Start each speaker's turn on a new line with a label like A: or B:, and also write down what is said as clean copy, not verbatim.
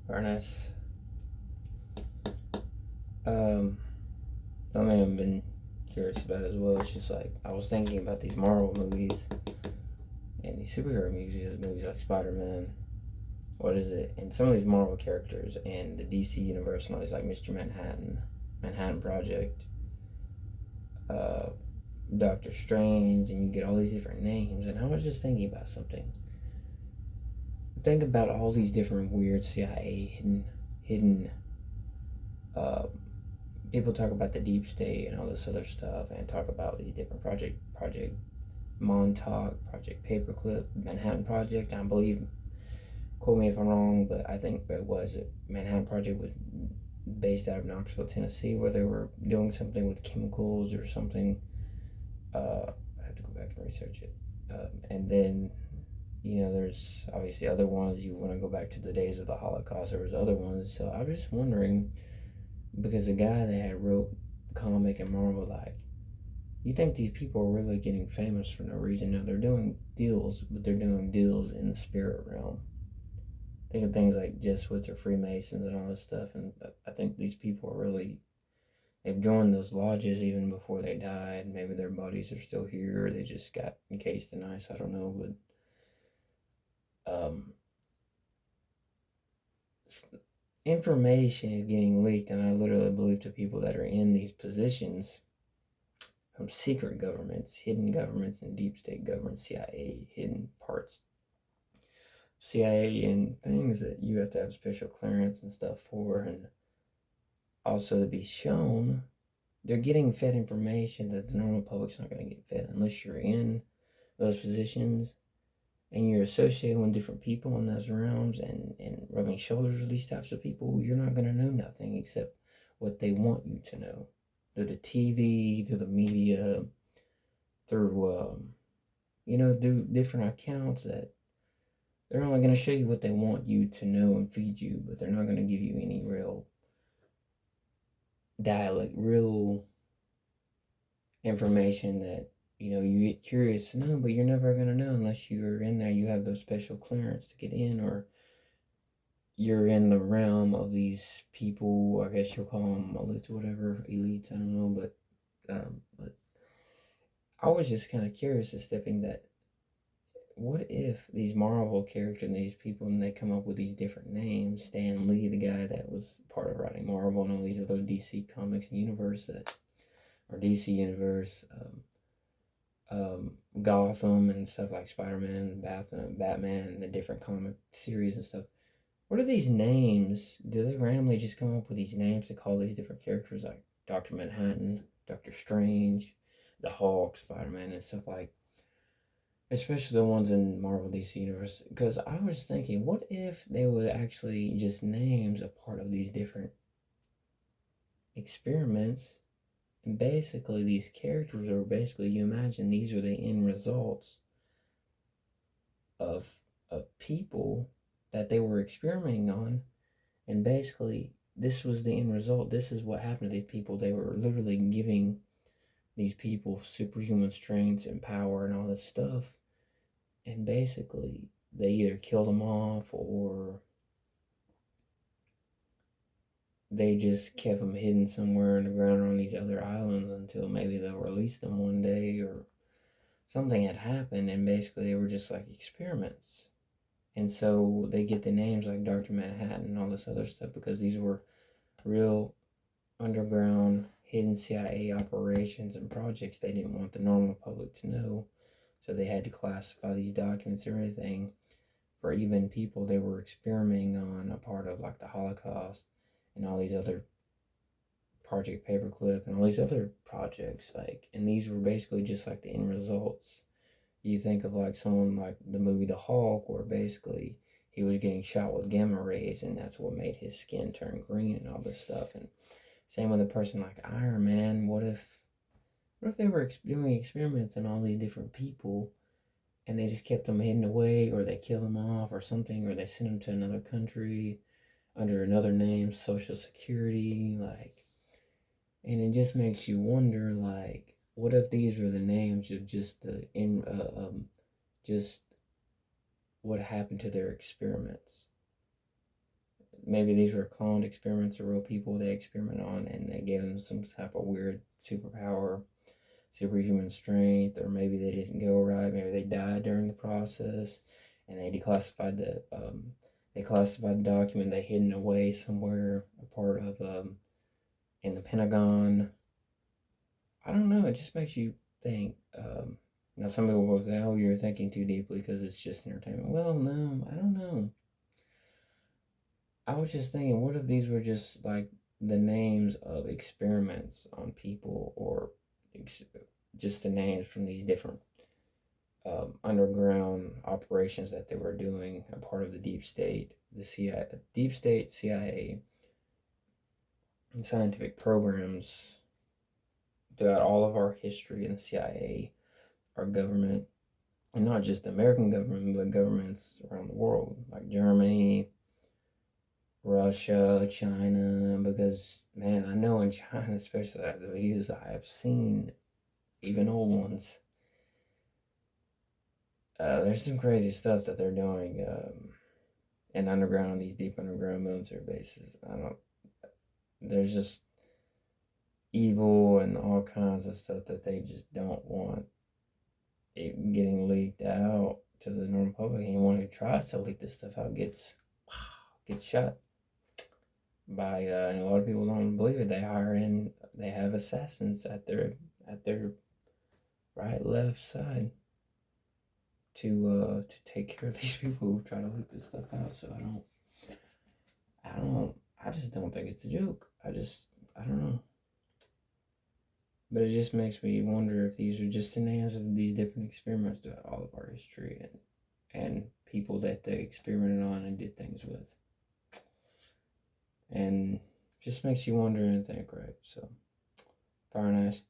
A: Ernest. Um, Something I've been curious about as well. It's just like I was thinking about these Marvel movies and these superhero movies like Spider Man. What is it? And some of these Marvel characters and the DC universe and all these like Mr. Manhattan, Manhattan Project, uh, Doctor Strange, and you get all these different names. And I was just thinking about something. Think about all these different weird CIA hidden. Uh, People talk about the deep state and all this other stuff, and talk about these different project Montauk, Project Paperclip, Manhattan Project. I believe, quote me if I'm wrong, but I think Manhattan Project was based out of Knoxville, Tennessee, where they were doing something with chemicals or something. I have to go back and research it. And then, there's obviously other ones. You want to go back to the days of the Holocaust. There was other ones. So I was just wondering, because the guy that had wrote comic and Marvel, like, you think these people are really getting famous for no reason? No, they're doing deals, but they're doing deals in the spirit realm. Think of things like Jesuits or Freemasons and all this stuff, and I think these people are really, they've joined those lodges even before they died. Maybe their bodies are still here, or they just got encased in ice. I don't know, but information is getting leaked, and I literally believe to people that are in these positions from secret governments, hidden governments, and deep state governments, CIA, hidden parts, CIA, and things that you have to have special clearance and stuff for, and also to be shown. They're getting fed information that the normal public's not going to get fed unless you're in those positions and you're associating with different people in those realms and rubbing shoulders with these types of people. You're not going to know nothing except what they want you to know through the TV, through the media, through do different accounts that they're only going to show you what they want you to know and feed you, but they're not going to give you any real dialect, real information that you get curious to know, but you're never going to know unless you're in there. You have those special clearance to get in, or you're in the realm of these people. I guess you'll call them elites or whatever, elites. I don't know, but I was just kind of curious to stepping that. What if these Marvel characters and these people, and they come up with these different names? Stan Lee, the guy that was part of writing Marvel and all these other DC comics and universe or DC universe, Gotham and stuff like Spider-Man, Batman, and the different comic series and stuff. What are these names? Do they randomly just come up with these names to call these different characters, like Dr. Manhattan, Doctor Strange, the Hulk, Spider-Man, and stuff like, especially the ones in Marvel DC Universe? Because I was thinking, what if they were actually just names a part of these different experiments? And basically, these characters are basically, you imagine these are the end results of people that they were experimenting on, and basically this was the end result. This is what happened to these people. They were literally giving these people superhuman strengths and power and all this stuff, and basically they either killed them off or they just kept them hidden somewhere in the ground or on these other islands until maybe they'll release them one day, or something had happened, and basically they were just like experiments. And so they get the names like Dr. Manhattan and all this other stuff because these were real underground hidden CIA operations and projects they didn't want the normal public to know. So they had to classify these documents and everything for even people they were experimenting on, a part of like the Holocaust and all these other Project Paperclip and all these other projects. Like, and these were basically just like the end results. You think of like someone like the movie The Hulk, where basically he was getting shot with gamma rays, and that's what made his skin turn green and all this stuff. And same with a person like Iron Man. What if they were doing experiments on all these different people, and they just kept them hidden away, or they killed them off, or something, or they sent them to another country under another name, Social Security, like, and it just makes you wonder, like, what if these were the names of just just what happened to their experiments? maybe these were cloned experiments of real people they experiment on, and they gave them some type of weird superpower, superhuman strength, or maybe they didn't go right. Maybe they died during the process, and they declassified the document. They hidden away somewhere, a part of in the Pentagon. I don't know. It just makes you think. Some people will say, "Oh, you're thinking too deeply because it's just entertainment." Well, no, I don't know. I was just thinking, what if these were just like the names of experiments on people, or just the names from these different underground operations that they were doing, a part of the deep state, the CIA, deep state, CIA, and scientific programs throughout all of our history in the CIA, our government, and not just the American government, but governments around the world, like Germany, Russia, China, because man, I know in China, especially the videos I have seen, even old ones, there's some crazy stuff that they're doing in underground, these deep underground military bases. There's just evil and all kinds of stuff that they just don't want it getting leaked out to the normal public. Anyone who tries to leak this stuff out gets shot by and a lot of people don't believe it. They have assassins at their right, left side to take care of these people who try to leak this stuff out. So I just don't think it's a joke. I don't know. But it just makes me wonder if these are just the names of these different experiments throughout all of our history, and people that they experimented on and did things with. And just makes you wonder and think, right? So, fire nice.